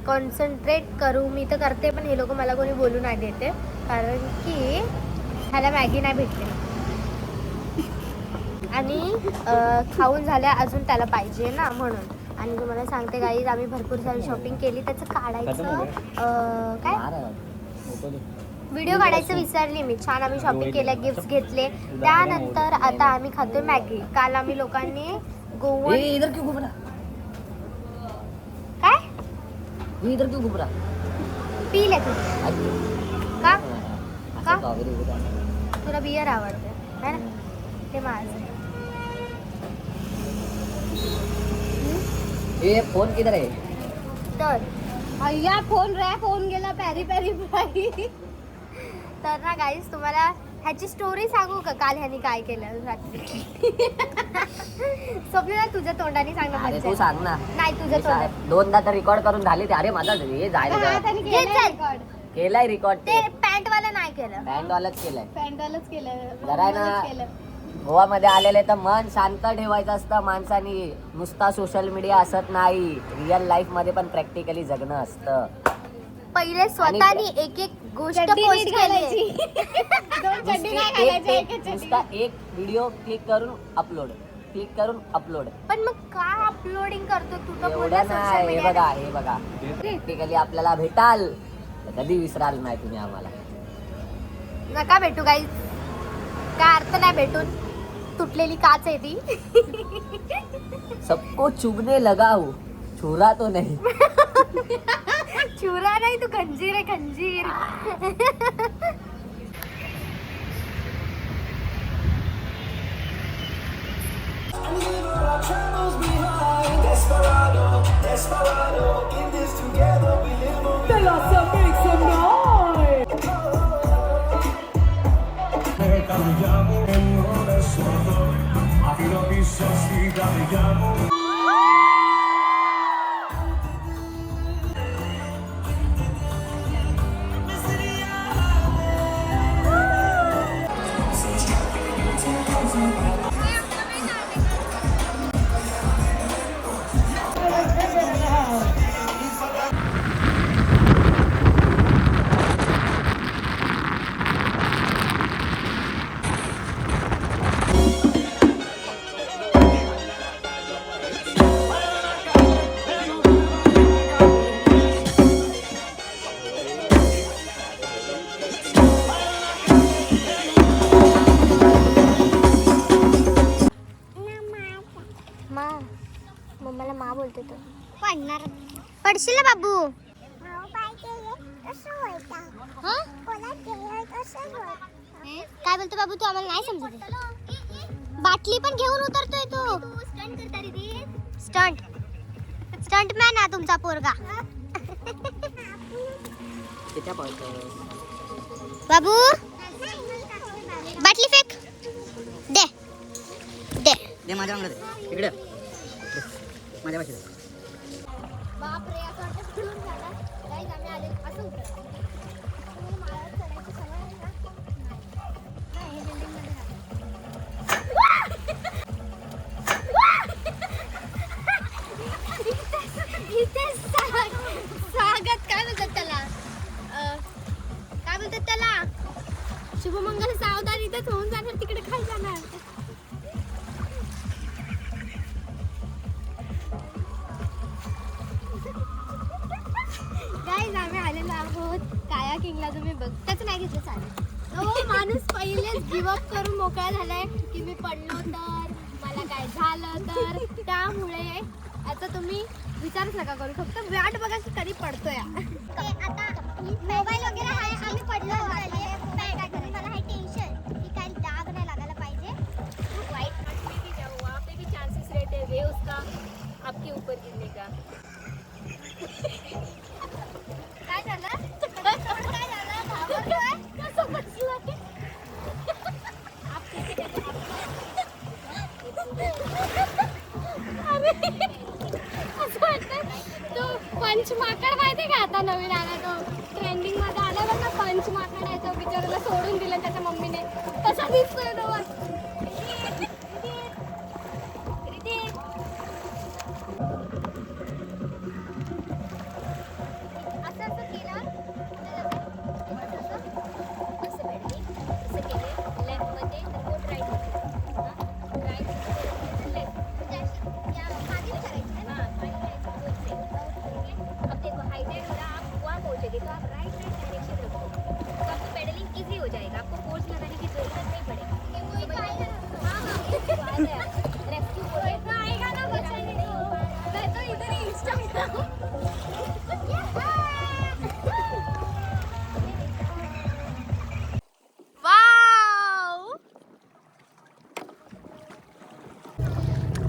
Concentrate करू. मी तर करते पण हे लोक मला कोणी बोलू नाही देते कारण की ह्याला मॅगी नाही भेटली आणि खाऊन झाल्या अजून त्याला पाहिजे ना म्हणून. आणि तुम्हाला सांगते गाईज आम्ही भरपूर सारी शॉपिंग केली. त्याचं काढायचं काय व्हिडिओ काढायचं विसरली मी. छान आम्ही शॉपिंग केल्या, गिफ्ट घेतले. त्यानंतर आता आम्ही खातोय मॅगी. काल आम्ही लोकांनी गोवन काय इधर क्यों घूम रहा पीले तू का का तुला बियर आवडते है ना ते माझं. ये फोन किधर है तर अय्या फोन गेला पॅरी पॅरी फ्राई. तर ना गाईज तुम्हाला ह्याची स्टोरी सांगू का काल ह्यानी काय केलं रात्री. स्वप्नीला तुझ्या तोंडाने सांग ना. तू सांग ना. नाही तुझ्या तोंडाने. दोनदा तर रेकॉर्ड करून झाले ते. अरे माझा हे जायला केलाय रेकॉर्ड. ते पॅन्ट वाला नाही केलं. पॅन्ट वालाच केलाय. जरा ना गोवामध्ये आलेले तर मन शांत ठेवायचं असतं माणसानी. नुसता सोशल मीडिया असत नाही. रिअल लाईफ मध्ये पण प्रॅक्टिकली जगणं असतं. पहिले स्वतःनी एक एक गोष्ट पोस्ट करायची. नुसता एक व्हिडिओ क्लिक करून अपलोड. पण मग का अपलोडिंग करतो तू तर एवढं नाही. हे बघा प्रॅक्टिकली आपल्याला भेटाल कधी विसराल नाही तुम्ही आम्हाला. नका भेटू गाईज. काय अर्थ नाही भेटून. तुटलेली काच आहे ती. सबको चुभने लगा हूं छुरा तो नहीं. चुरा नाही तू खंजीर आहे खंजीर. मम्माला मा बोलते तो. पडणार पडशील ना बाबू. काय बोलतो बाबू तू आम्हाला नाही समजत. बाटली पण घेऊन उतरतोय तू. स्टंट मॅन आहे तुमचा पोरगा. बाबू बाटली फेक. दे माझ्या इकडे माझ्या पाशी. बापरे असं वाटतं फिरून झाला. गाईज आम्ही आले असं उतरतो. माळावर चढायची सवय आहे का? नाही हे बिल्डिंग मध्ये इथे स्वागत काय बोलतात त्याला. काय बोलतात त्याला शुभमंगल सावधान इथेच होऊन जाणार. तिकडे काय जाणार. आम्ही आलेलो आहोत कायाकिंगला. तुम्ही बघताच नाही घेतलं चालेल. तो माणूस पहिलेच गिवअप करून मोकळा झालाय की मी पडलो तर मला काय झालं तर. त्यामुळे आता तुम्ही विचारच नका करू. फक्त वाट बघा की कधी पडतोय. आता मोबाईल वगैरे आहे. आम्ही पडलो मला हे टेन्शन की काही डाग नाही लागायला पाहिजे. वाइट मछली की जाओ वहाँ पे भी चांसेस रहते हैं वे उसका आपके ऊपर गिरने का. काय झालं घाबरलोय कसं बसलोय. असं वाटतं तो पंचमाकड माहिती का आता नवीन आला तो ट्रेंडिंग मध्ये आला बघा. पंचमाकड आहे तो बिचाराला सोडून दिलं त्याच्या मम्मीने. कसा दिसतोय तो.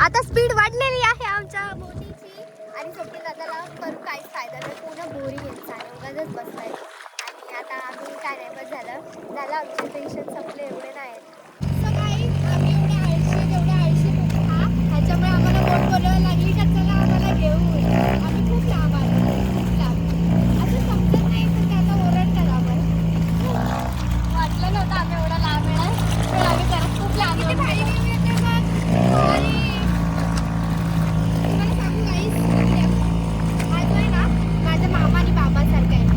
आता स्पीड वाढलेली आहे आमच्या बोटीची आणि सोबती दादाला करून काहीच फायदा नाही. पूर्ण बोरिंग येत आहे, उगाच बसलाय. आणि आता आम्ही काय नाही, बस झालं आमचे टेन्शन संपले, एवढे नाही आहेत. सकाळी आम्ही एवढे आळशी ह्याच्यामुळे आम्हाला बोट बोलवायला लागली का चला आम्हाला घेऊन. आम्ही खूप लांब आलो, खूप लांब. असं समजत नाही तर त्याला ओरडतात आम्हाला. वाटलं नव्हतं आम्ही एवढा लांब येणार, पण आम्ही खरंच खूप लांब येतो. तुम्हाला सांगू गाईस, हा जो आहे ना माझ्या मामा आणि बाबासारखा आहे.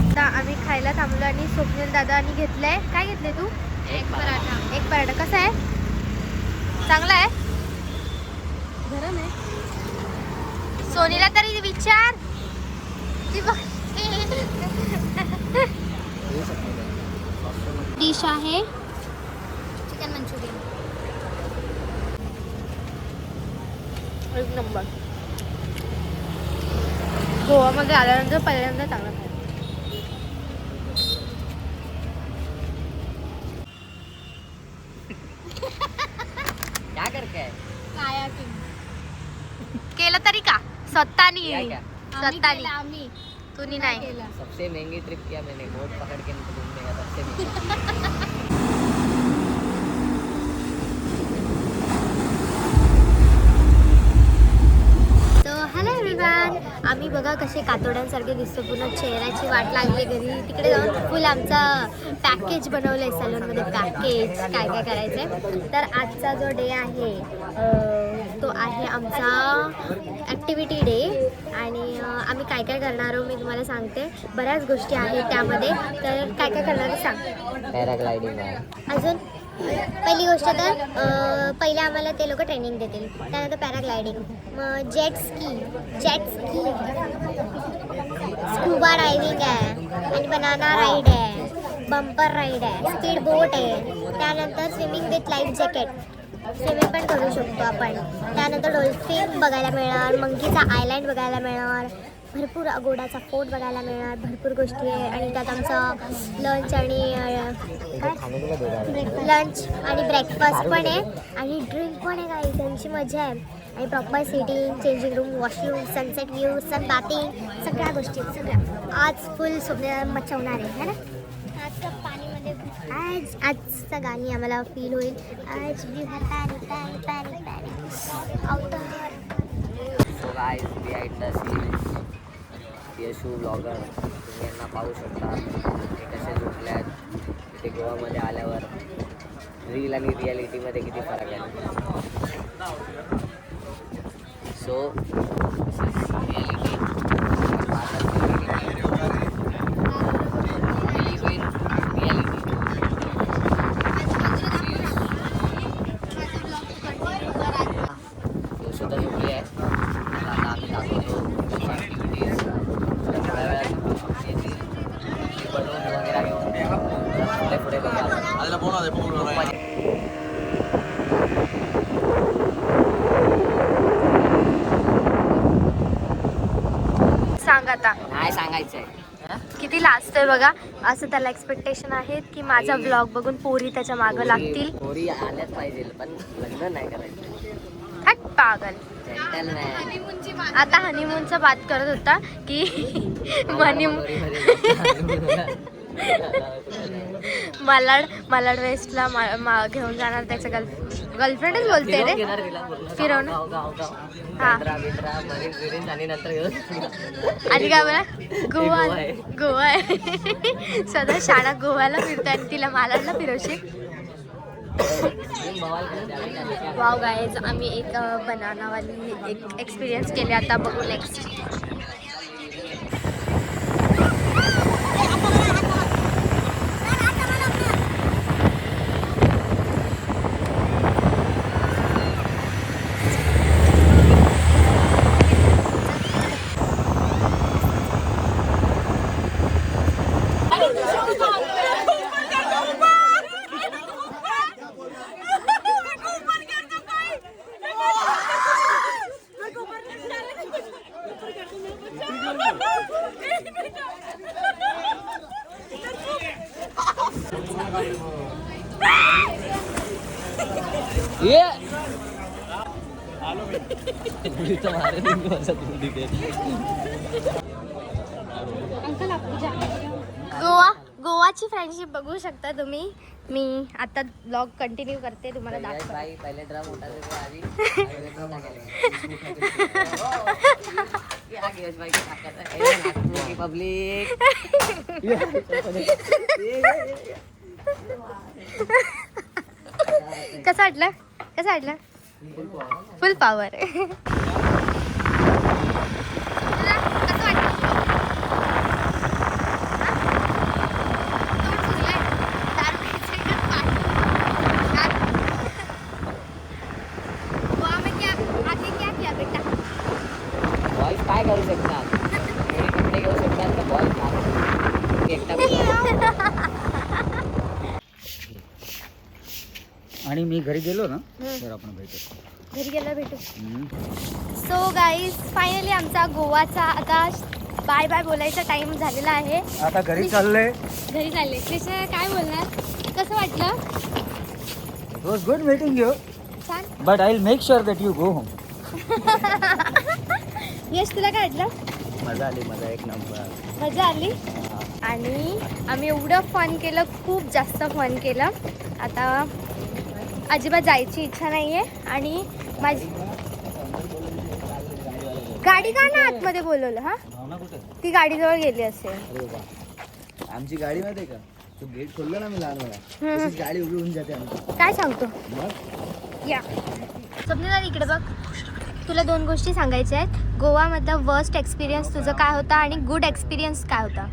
आता आम्ही खायला थांबलो आणि स्वप्नील दादानी घेतलंय. काय घेतलंय तू? एक पराठा. कसा आहे? चांगला आहे? गरम आहे. सोनीला तरी विचार. डिश आहे चिकन मंचुरियन. एक नंबर. गोवामध्ये आल्यानंतर पहिल्यांदा चांगला खायला. क्या करके है? केलं तरी का स्वतःनी क्या? आम्ही तुम्ही नाही. सबसे महंगी ट्रिप किया मैंने, बोट पकड़ के घूमने का सबसे महंगी. हॅलो एव्हरीवन, आम्ही बघा कसे कातोड्यांसारखे दिसतो. पूर्ण चेहऱ्याची वाट लागली घरी. तिकडे जाऊन फुल आमचा पॅकेज बनवलं आहे सॅलूनमध्ये. पॅकेज काय काय करायचं आहे. तर आजचा जो डे आहे तो आहे आमचा ॲक्टिव्हिटी डे. आणि आम्ही काय काय करणार आहोत मी तुम्हाला सांगते. बऱ्याच गोष्टी आहेत त्यामध्ये. तर काय काय करणार आहे सांग. पॅराग्लायडिंग आहे. अजून पहिली गोष्ट तर पहिले आम्हाला ते लोक ट्रेनिंग देतील. त्यानंतर पॅराग्लायडिंग, मग जेट स्की, स्कुबा डायव्हिंग आहे आणि बनाना राईड आहे, बंपर राईड आहे, स्पीड बोट आहे. त्यानंतर swimming with life jacket, swimming पण करू शकतो आपण. त्यानंतर डॉल्फिन बघायला मिळणार, मंकीचा आयलँड बघायला मिळणार, भरपूर गोडाचा फोर्ट बघायला मिळणार. भरपूर गोष्टी आहे. आणि त्यात आमचा लंच आणि ब्रेकफास्ट पण आहे आणि ड्रिंक पण आहे. काही त्यांची मजा आहे. आणि proper sitting, changing room, washroom, sunset view, sunbathing, सगळ्या गोष्टी सगळ्या. आज फुल स्वप्न मचवणार आहे ना. आजचं पाणीमध्ये आजचं गाणी आम्हाला फील होईल. आज पाणी पाणी पाणी पाणी outer. So guys, behind the scenes Yeshu blogger, तुम्ही यांना पाहू शकता ते कसे झोपले आहेत. तिथे गोवामध्ये आल्यावर रील आणि रियालिटीमध्ये किती फरक आहे. सो रियालिटी सुद्धा झोपली आहे. आता आम्ही दाखवतो ॲक्टिव्हिटीज बनवून वगैरे घेऊन पुढे बघा. सांग आता नाही सांगायचं आहे. किती लाजतोय बघा. असं त्याला एक्सपेक्टेशन आहेत की माझा ब्लॉग बघून पोरी त्याच्या मागं लागतील. पोरी आल्याच पाहिजे पण लग्न नाही करायचं. हट पागल. जेंटल नाही. आता हनीमूनचं बात करत होता की मलाड वेस्टला घेऊन जाणार. त्याच्या गर्लफ्रेंडच बोलते रे. फिरवणं. हां. आणि काय बोला गोवा आहे. सदा शाळा गोव्याला फिरते आणि तिला मालाडला फिरवशील. वाव गाईज, आम्ही एक बनानावाली एक एक्सपिरियन्स केले. आता बघू नेक्स्ट. ये इथं मारेल मी माझा तिथे. गोवाची फ्रेंडशिप बघू शकता तुम्ही. मी आता ब्लॉग कंटिन्यू करते तुम्हाला दाखवते. बाई पहिले ड्रम उठाले थे आधी पब्लिक. कसं वाटलं फुल पॉवर. बॉयज काय करू शकतात? कोणी कपडे घेऊ शकतात तर बॉयज एकटा. आणि मी घरी गेलो ना तर आपण भेटू. घरी गेला भेटू. सो गाईज फायनली आमचा गोवाचा आता बाय बाय बोलायचा टाइम झालेला आहे. आता घरी चालले. कृष्णा काय बोलणार? कसं वाटलं? It was good meeting you छान. But I will make sure that you go home. Yash तुला काय वाटलं? मजा आली. मजा एक नंबर. मजा आली. आणि आम्ही एवढं फन केलं, खूप जास्त फन केलं. आता अजिबात जायची इच्छा नाही आहे. आणि माझी गाडी का ना आतमध्ये बोलवलं? हा भावना कुठे? ती गाडीजवळ गेली असेल. अरे वा. आमची गाडी माहिती आहे का? तो गेट खोललं ना मी लहान वेळा तशीच गाडी उभी होऊन जाते आमची. काय सांगतो? मग या स्वप्नीला इकडे बघ. तुला 2 गोष्टी सांगायच्या आहेत. गोवामधला वर्स्ट एक्सपिरियन्स तुझं काय होता आणि गुड एक्सपिरियन्स काय होता?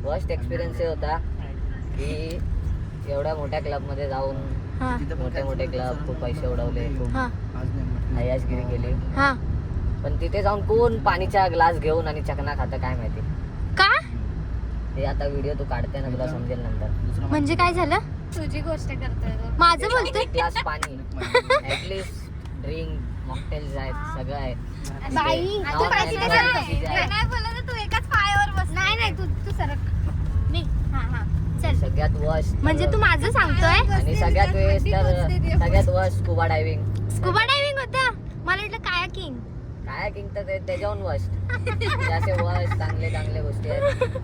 फर्स्ट एक्सपिरियन्स हे होता की एवढ्या मोठ्या क्लबमध्ये जाऊन हां मोठे क्लब खूप पैसे उडवले, खूप हां अय्याशगिरी केली. हां. पण तिथे जाऊन कोण पाणीचा ग्लास घेऊन आणि चकना खातं काय माहिती. का? ते आता व्हिडिओ तू काढते ना तुला समजेल नंतर. म्हणजे काय झालं? तुझी गोष्ट करतोय. माझं बोलतोय. एक ग्लास पाणी ऍटलीस्ट ड्रिंक मॉकटेल्स आहेत, सगळं आहे. बाई नाव तू नाही काय ना, नाही चीज आहे. बोलत तू एकाच पायावर बस. नाही तू सरक. मी हां चल. सगळ्यात वर्स्ट म्हणजे तू माझं सांगतोय? आणि सगळ्यात वेळेस तर सगळ्यात worst scuba diving. Scuba diving होतं. मला वाटलं कायाकिंग. कायाकिंग तर त्याच्याहून वर्स्ट. असे वर्स्ट चांगले गोष्टी आहेत.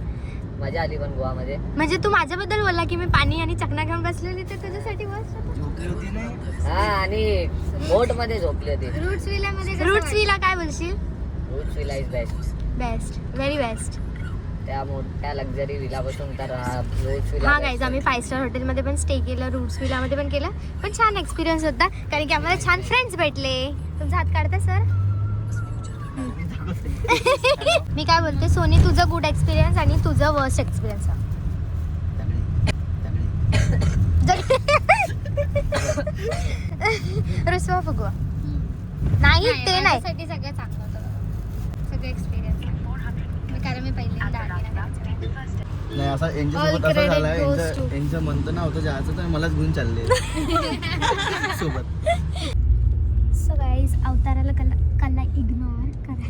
मजा आली पण गोवामध्ये. म्हणजे तू माझ्याबद्दल बोलला की मी पाणी आणि चकना घेऊन बसलेली ते तुझ्यासाठी वर्स्ट होतं. झोपली होती नाही. हा आणि बोट मध्ये झोपली होती. रूट्स विला काय बोलशील? Roots Villa is best. Best, very best. त्या मोठ्या लक्झरी विला बसून तर रूट्स विला. हा गाईज आम्ही 5 स्टार हॉटेलमध्ये पण स्टे केलं, रूट्स विलामध्ये पण केलं. पण छान एक्सपिरियन्स होता कारण की आम्हाला छान फ्रेंड्स भेटले. तुमचा हात काढता सर? मी काय बोलते सोनी, तुझं गुड एक्सपिरियन्स आणि तुझं वर्स्ट एक्सपिरियन्स. रुसवा फुगवा नाही ते नाही. सगळं चांगलं होतं सगळं एक्सपिरियन्स. कारण मी पहिल्यांदा आली ना. नाही असा All यांच्यासोबत असं credit झालं. goes to- यांचं म्हणतं ना होतं जायचं तर मलाच घेऊन चालले सोबत. सो गाईज अवताराला कला इग्नोर करा.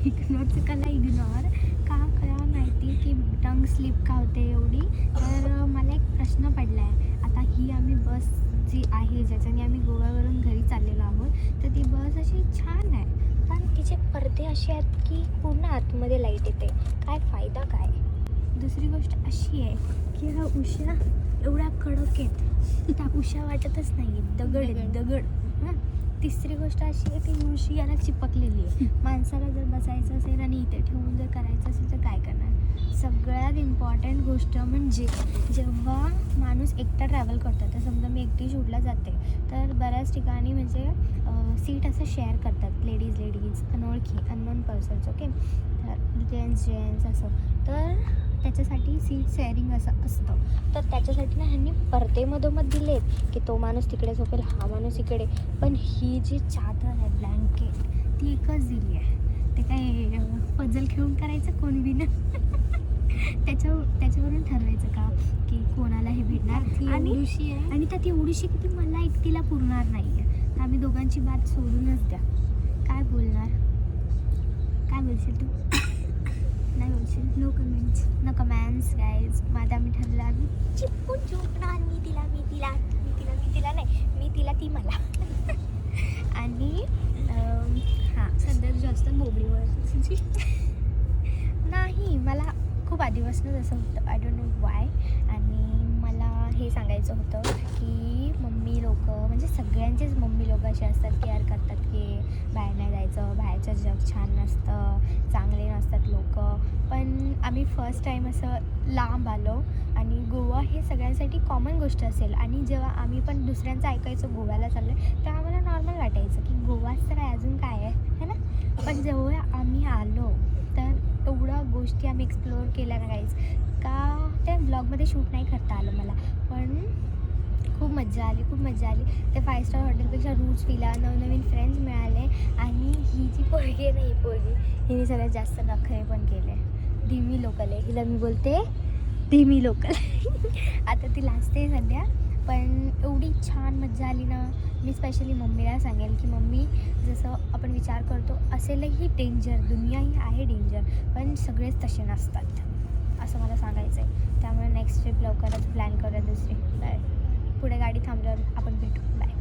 कला इग्नोर का माहिती की टंग स्लिप का होते एवढी. तर मला एक प्रश्न पडला आहे. आता ही आम्ही बस जी आहे ज्याच्याने आम्ही गोव्यावरून घरी चाललेलो आहोत तर ती बस अशी छान आहे पण तिचे पडदे असे आहेत की पूर्ण आतमध्ये लाईट येते. काय फायदा काय? दुसरी गोष्ट अशी आहे की ह्या उशा एवढ्या कडक आहेत त्या उशा वाटतच नाही. दगड हां. तिसरी गोष्ट अशी आहे की उशी याला चिपकलेली आहे. माणसाला जर बसायचं असेल आणि इथे ठेवून जर करायचं असेल तर काय करणार? सगळ्यात इम्पॉर्टंट गोष्ट म्हणजे जेव्हा माणूस एकटा ट्रॅव्हल करतो तर समजा मी एकटी शूटला जाते तर बऱ्याच ठिकाणी म्हणजे सीट असं शेअर करतात लेडीज अनोळखी अननोन पर्सन्स. ओके जेंट्स असं. तर त्याच्यासाठी सीट शेअरिंग असं असतं. तर त्याच्यासाठी ना ह्यांनी पडदेमधोमध दिलेत की तो माणूस तिकडे झोपेल हा माणूस इकडे. पण ही जी चादर आहे ब्लँकेट ती एकच दिली आहे. ते काय पजल खेळून करायचं कोण बी ना त्याच्यावरून ठरवायचं का की कोणाला हे भेटणार. आणि त्यात एवढीशी की ती मला एकटीला पुरणार नाही आहे. तर आम्ही दोघांची बात सोडूनच द्या. काय बोलशील तू? नाही बोलशील? No comments guys. माझा आम्ही ठरलं आम्ही चिपकून झोपणार. मी तिला ती मला. आणि हां सध्या जास्त बोबडीवर नाही, मला खूप आधीपासूनच असं होतं, आय डोंट नो वाय. आणि मला हे सांगायचं होतं की मम्मी लोक म्हणजे सगळ्यांचेच मम्मी लोक असे असतात केअर करतात की बाहेर नाही जायचं, बाहेरचं जग छान नसतं, चांगले नसतात लोक. पण आम्ही फर्स्ट टाईम असं लांब आलो आणि गोवा हे सगळ्यांसाठी कॉमन गोष्ट असेल. आणि जेव्हा आम्ही पण दुसऱ्यांचं ऐकायचं गोव्याला चाललो आहे तेव्हा आम्हाला नॉर्मल वाटायचं की गोवाच तर आहे, अजून काय आहे है ना. पण जेव्हा आम्ही आलो तर एवढ्या गोष्टी आम्ही एक्सप्लोअर केल्या ना गाईज का त्या ब्लॉगमध्ये शूट नाही करता आलं मला. पण खूप मजा आली, खूप मजा आली. ते 5 स्टार हॉटेलपेक्षा रूट्स पिला, नवनवीन फ्रेंड्स मिळाले. आणि ही जी पोरगी आहे ना, ही पोरगी हिने सगळ्यात जास्त नखरे पण केले. धीमी लोकल आहे, हिला मी बोलते धीमी लोकल. आता ती लाजते सध्या, पण एवढी छान मजा आली ना. मी स्पेशली मम्मीला सांगेल की मम्मी जसं आपण विचार करतो असेलही डेंजर, दुनिया ही आहे डेंजर, पण सगळेच तसे नसतात असं मला सांगायचं आहे. त्यामुळे नेक्स्ट ट्रिप लवकरच प्लॅन करूया दुसरी. बाय. पुढे गाडी थांबल्यावर आपण भेटू. बाय.